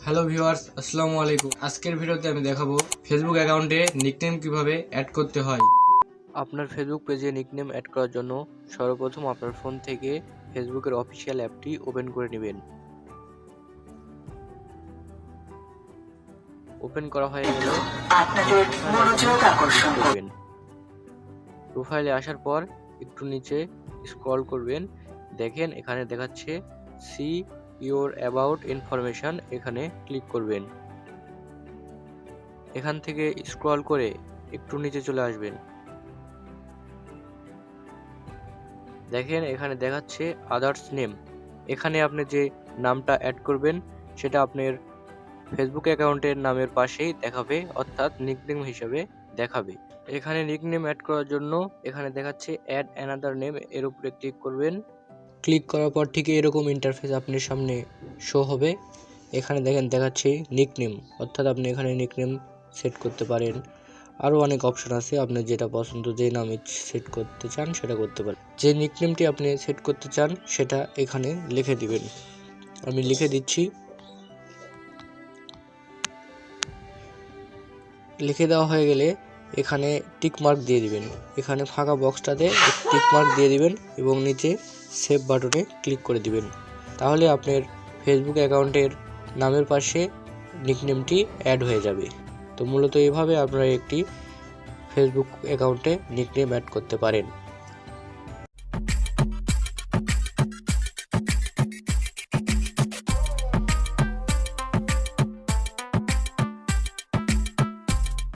Hello viewers, আসসালামু আলাইকুম। আজকের ভিডিওতে আমি দেখাবো ফেসবুক অ্যাকাউন্টে নিকনেম কিভাবে অ্যাড করতে হয়। আপনার ফেসবুক পেজে নিকনেম অ্যাড করার জন্য সর্বপ্রথম আপনার ফোন থেকে ফেসবুকের অফিসিয়াল অ্যাপটি ওপেন করে নেবেন। ওপেন করা হয়ে গেলে আপনাদের মনোযোগ আকর্ষণ করবেন। প্রোফাইলে আসার পর একটু নিচে স্ক্রল করবেন। দেখেন এখানে দেখাচ্ছে সি ইওর অ্যাবাউট ইনফরমেশন, এখানে ক্লিক করবেন। এখান থেকে স্ক্রল করে একটু নিচে চলে আসবেন। দেখেন এখানে দেখাচ্ছে আদার্স নেম, এখানে আপনি যে নামটা অ্যাড করবেন সেটা আপনার ফেসবুক অ্যাকাউন্টের নামের পাশেই দেখাবে, অর্থাৎ নিকনেম হিসেবে দেখাবে। এখানে নিকনেম অ্যাড করার জন্য এখানে দেখাচ্ছে অ্যাড অ্যানাদার নেম, এর উপরে ক্লিক করবেন। ক্লিক করার পর ঠিক এরকম ইন্টারফেস আপনার সামনে শো হবে। এখানে দেখেন দেখাচ্ছে নিকনেম, অর্থাৎ আপনি এখানে নিকনেম সেট করতে পারেন। আরও অনেক অপশন আছে, আপনার যেটা পছন্দ, যে নামে সেট করতে চান সেটা করতে পারেন। যে নিকনেমটি আপনি সেট করতে চান সেটা এখানে লিখে দিবেন। আমি লিখে দিচ্ছি। লিখে দেওয়া হয়ে গেলে এখানে টিক মার্ক দিয়ে দিবেন। এখানে ফাঁকা বক্সটাতে টিক মার্ক দিয়ে দিবেন এবং নিচে সেভ বাটনে ক্লিক করে দিবেন। তাহলে আপনার ফেসবুক অ্যাকাউন্টের নামের পাশে নিকনেমটি অ্যাড হয়ে যাবে। তো মূলত এইভাবে আপনারা একটি ফেসবুক অ্যাকাউন্টে নিকনেম অ্যাড করতে পারেন।